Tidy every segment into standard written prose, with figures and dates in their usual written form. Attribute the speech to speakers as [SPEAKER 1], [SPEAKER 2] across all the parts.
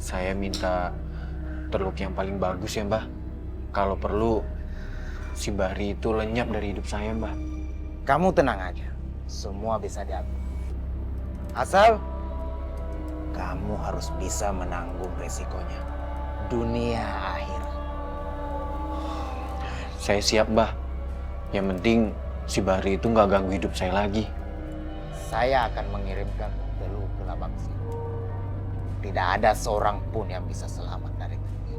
[SPEAKER 1] Saya minta terluk yang paling bagus ya, Mbah. Kalau perlu, si Bahri itu lenyap dari hidup saya, Mbah.
[SPEAKER 2] Kamu tenang aja, semua bisa diatur. Asal kamu harus bisa menanggung resikonya. Dunia akhir.
[SPEAKER 1] Saya siap, Mbah. Yang penting si Bahri itu nggak ganggu hidup saya lagi.
[SPEAKER 2] Saya akan mengirimkan Teluk ke Labangsi. Tidak ada seorang pun yang bisa selamat dari itu.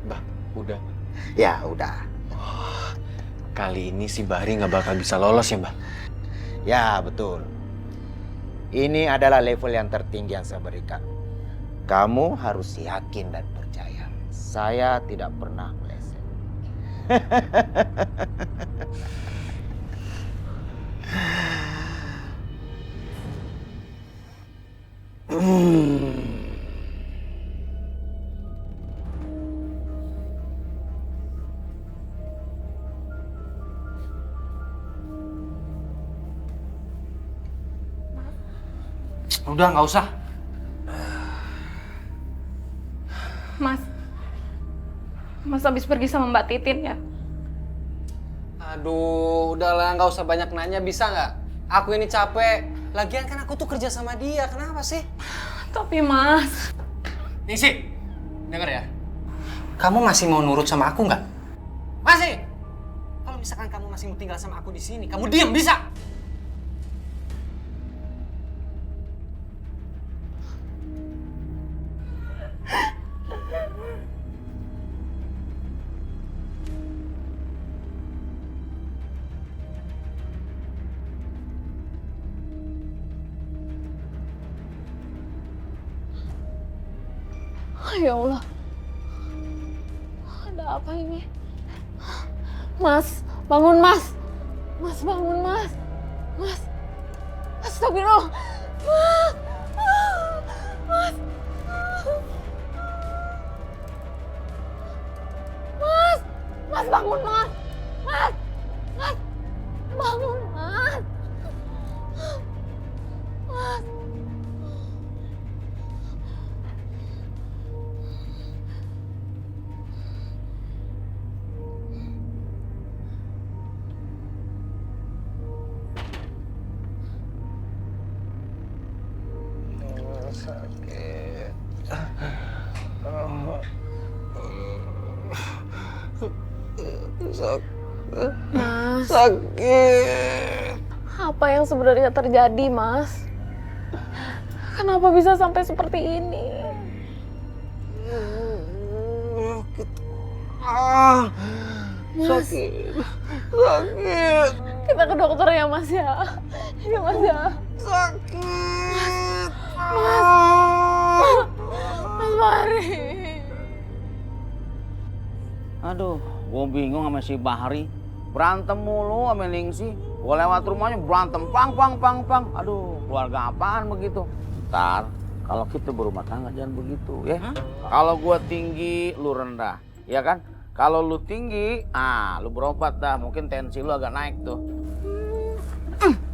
[SPEAKER 1] Mbah, udah.
[SPEAKER 2] Ya udah.
[SPEAKER 1] Kali ini si Bahri nggak bakal bisa lolos ya, Mbah?
[SPEAKER 2] Ya betul. Ini adalah level yang tertinggi yang saya berikan. Kamu harus yakin dan percaya. Saya tidak pernah meleset.
[SPEAKER 3] Udah nggak usah.
[SPEAKER 4] Mas habis pergi sama Mbak Titin ya?
[SPEAKER 3] Aduh, udahlah nggak usah banyak nanya, bisa nggak? Aku ini capek. Lagian kan aku tuh kerja sama dia, kenapa sih?
[SPEAKER 4] Tapi Mas...
[SPEAKER 3] Ningsi, denger ya. Kamu masih mau nurut sama aku nggak? Masih? Kalau misalkan kamu masih mau tinggal sama aku di sini, kamu diam bisa?
[SPEAKER 4] Ya Allah. Ada apa ini? Mas, bangun Mas. Mas, bangun Mas. Mas. Astagfirullah. Mas. Mas. Mas. Mas, bangun Mas. Mas. Mas. Bangun Mas. Mas.
[SPEAKER 2] Sakit.
[SPEAKER 4] Mas,
[SPEAKER 2] Sakit.
[SPEAKER 4] apa yang sebenarnya terjadi, Mas? Kenapa bisa sampai seperti ini? Mas,
[SPEAKER 2] Sakit. Sakit.
[SPEAKER 4] kita ke dokter ya, Mas ya. Ya, Mas ya.
[SPEAKER 2] Sakit.
[SPEAKER 4] Mas Bahri.
[SPEAKER 5] Aduh, gue bingung sama si Bahri. Berantem mulu sama Ningsi. Gue lewat rumahnya berantem, pang. Aduh, keluarga apaan begitu? Ntar, kalau kita berumah tangga jangan begitu ya. Kalau gue tinggi, lu rendah. Ya kan? Kalau lu tinggi, lu berobat dah. Mungkin tensi lu agak naik tuh.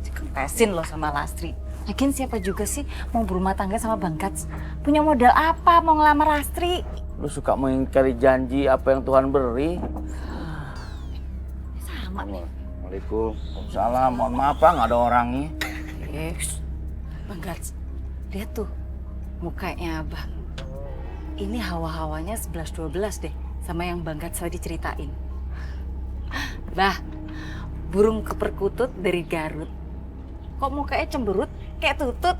[SPEAKER 6] Dikepesin lo sama Lastri. Lagian siapa juga sih mau berumah tangga sama Bang Kats? Punya modal apa mau ngelamar Lastri?
[SPEAKER 5] Lu suka mengingkari janji apa yang Tuhan beri.
[SPEAKER 6] Sama nih.
[SPEAKER 5] Waalaikumsalam. Mohon maaf, Pak, nggak ada orangnya.
[SPEAKER 6] Bang Kats, lihat tuh mukanya Abang. Ini hawa-hawanya 11-12 deh sama yang Bang Kats tadi ceritain. Bah, burung keperkutut dari Garut. Kok mukanya cemberut kayak tutut?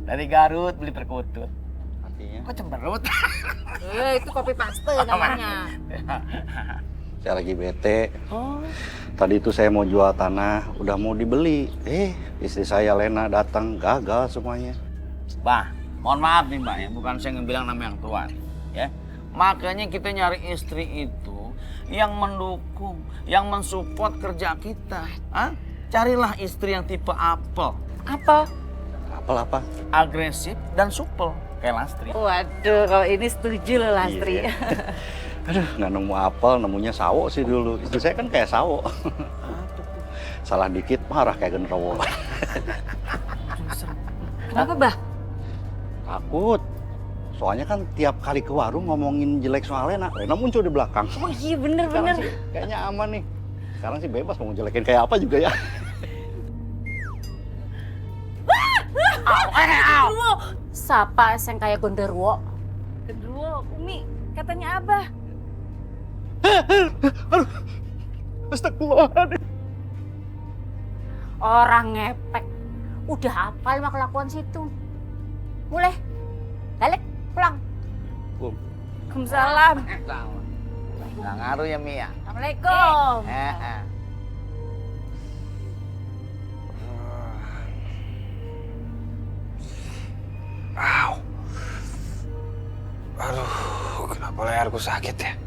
[SPEAKER 5] Dari Garut beli perkutut. berarti ya.
[SPEAKER 3] Kok cemberut?
[SPEAKER 6] Itu kopi paste namanya.
[SPEAKER 7] Saya lagi bete. Tadi itu saya mau jual tanah, udah mau dibeli. Istri saya Lena datang, gagal semuanya.
[SPEAKER 5] Bah, mohon maaf nih Mbak ya, bukan saya yang bilang nama yang tua ya. Makanya kita nyari istri itu yang mendukung, yang mensupport kerja kita. Hah? Carilah istri yang tipe apel.
[SPEAKER 6] Apa?
[SPEAKER 7] Apel apa?
[SPEAKER 5] Agresif dan supel kayak Lastri.
[SPEAKER 6] Waduh, kalau ini setuju loh Lastri.
[SPEAKER 7] Iya. Aduh, nggak nemu apel, nemunya sawo sih dulu. Istri saya kan kayak sawo. Salah dikit marah kayak genderuwo.
[SPEAKER 6] Kenapa, Bah?
[SPEAKER 7] Takut. Soalnya kan tiap kali ke warung ngomongin jelek soal Lena muncul di belakang.
[SPEAKER 6] Oh iya bener.
[SPEAKER 7] Sekarang sih kayaknya aman nih. Sekarang sih bebas mau jelekin kayak apa juga ya.
[SPEAKER 6] Sapa yang kayak genderuwo? Genderuwo, Umi, katanya Abah.
[SPEAKER 7] Astagfirullahaladzim.
[SPEAKER 6] Orang ngepek. Udah hafal mah kelakuan situ. Boleh. Balik, pulang. Waalaikumsalam.
[SPEAKER 5] Nggak ngaruh ya Mia.
[SPEAKER 6] Assalamualaikum.
[SPEAKER 1] Aduh, kenapa leherku sakit ya?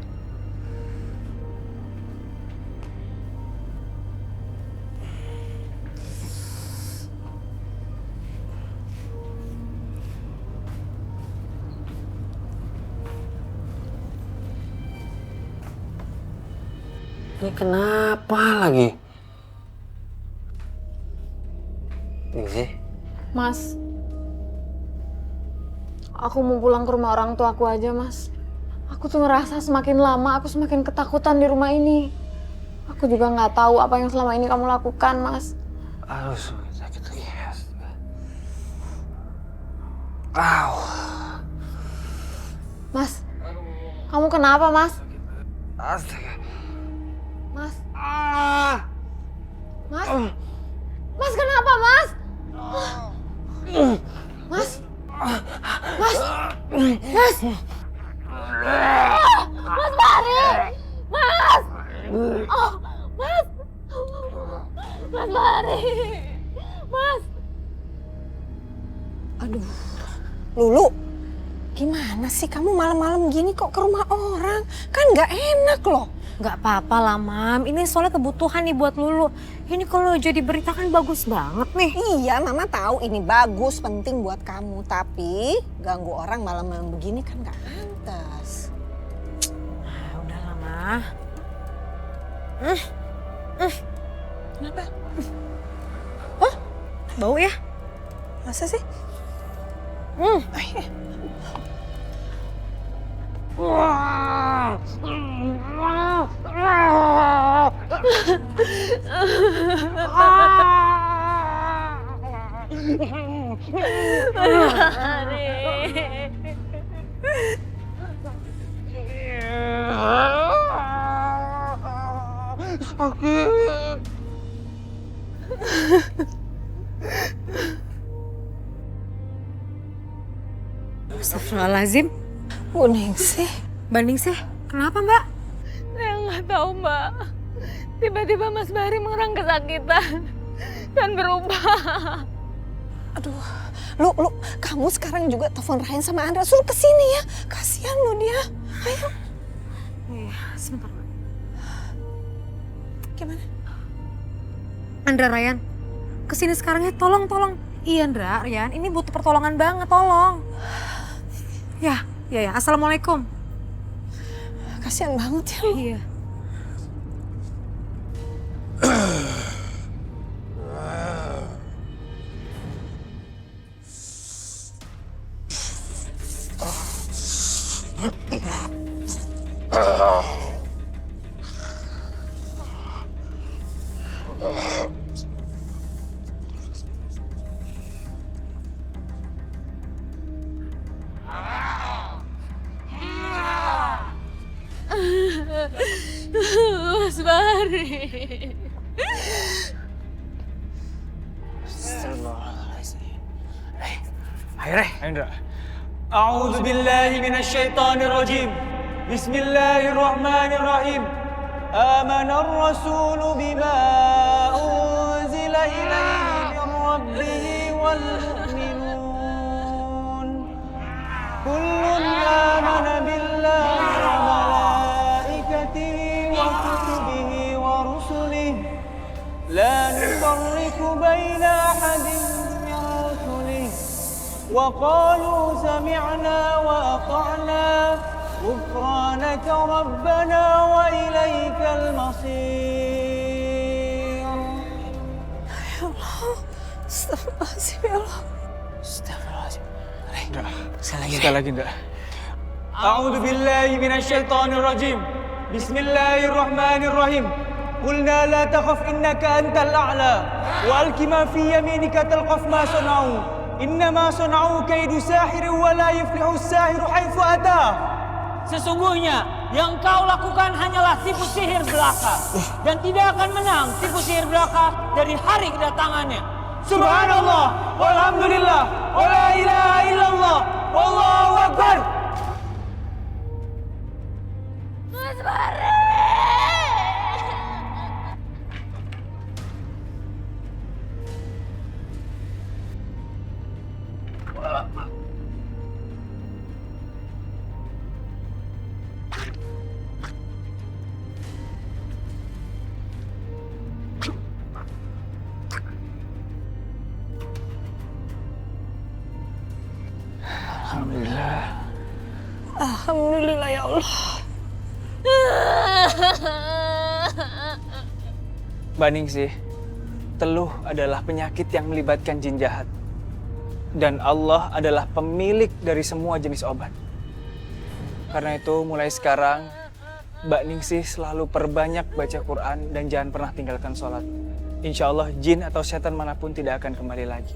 [SPEAKER 1] Ini kenapa lagi? Ningsih,
[SPEAKER 4] Mas, aku mau pulang ke rumah orang tua aku aja, Mas. Aku tuh ngerasa semakin lama aku semakin ketakutan di rumah ini. Aku juga nggak tahu apa yang selama ini kamu lakukan, Mas.
[SPEAKER 1] aduh sakit lagi. Aw.
[SPEAKER 4] Mas, kamu kenapa, Mas?
[SPEAKER 1] Astaga.
[SPEAKER 4] Mas? Mas? Mas kenapa, Mas? Mas? Mas? Mas? Mas Bari! Mas! Oh, Mas! Mas Bari! Mas!
[SPEAKER 8] Aduh, Lulu, gimana sih kamu malam-malam gini kok ke rumah orang? Kan nggak enak loh.
[SPEAKER 9] Nggak apa-apa lah, Mam. Ini soalnya kebutuhan nih buat Lulu. Ini kalau jadi berita kan bagus banget nih.
[SPEAKER 8] Iya, Mama tahu ini bagus, penting buat kamu. Tapi ganggu orang malam-malam begini kan nggak pantas.
[SPEAKER 9] Nah, udahlah, Ma.
[SPEAKER 8] Kenapa? Hah? Bau ya? Masa sih?
[SPEAKER 9] Astagfirullahaladzim.
[SPEAKER 8] Bu Ningsih.
[SPEAKER 9] Mbak Ningsih, kenapa Mbak?
[SPEAKER 4] Saya nggak tahu, Mbak. Tiba-tiba Mas Bari mengerang kesakitan dan berubah.
[SPEAKER 8] Aduh, Lu, kamu sekarang juga telepon Ryan sama Andra. Suruh kesini ya. Kasihan lo dia. Ayo.
[SPEAKER 9] Iya, sebentar Mbak.
[SPEAKER 8] Gimana?
[SPEAKER 9] Andra, Ryan, kesini sekarang ya, tolong. Iya Andra, Ryan, ini butuh pertolongan banget, tolong. Ya. Assalamualaikum.
[SPEAKER 8] Kasihan banget ya lu.
[SPEAKER 9] Iya.
[SPEAKER 4] Mas Bari.
[SPEAKER 3] Ayo, Indra.
[SPEAKER 10] أعوذ بالله من الشيطان الرجيم بسم الله الرحمن الرحيم آمن الرسول بما أنزل إليه من ربه والمؤمنون كل آمن بالله وملائكته وكتبه ورسله لا نفرق بين أحد من رسله وقالوا سمعنا وأطعنا غفرانك ربنا وإليك المصير.
[SPEAKER 8] Ya Allah, astagfirullahaladzim ya Allah.
[SPEAKER 3] Astagfirullahaladzim.
[SPEAKER 10] Sekali lagi enggak. A'udzu billahi minasyaitonir rajim. Bismillahirrahmanirrahim. Qulna la takhaf innaka antal a'la wa alqi ma fi yaminika talqaf ma sana'u. Innama sana'u kaidu sahir wa la yuflihu as-sahiru haitsu ata.
[SPEAKER 11] Sesungguhnya yang kau lakukan hanyalah tipu sihir belaka dan tidak akan menang tipu sihir belaka dari hari kedatangannya.
[SPEAKER 10] Subhanallah walhamdulillah wa la ilaha illallah wallahu akbar.
[SPEAKER 4] Mas Fahri!
[SPEAKER 8] Alhamdulillah ya Allah.
[SPEAKER 10] Mbak Ningsih, teluh adalah penyakit yang melibatkan jin jahat. Dan Allah adalah pemilik dari semua jenis obat. Karena itu mulai sekarang, Mbak Ningsih selalu perbanyak baca Quran dan jangan pernah tinggalkan sholat. Insya Allah jin atau setan manapun tidak akan kembali lagi.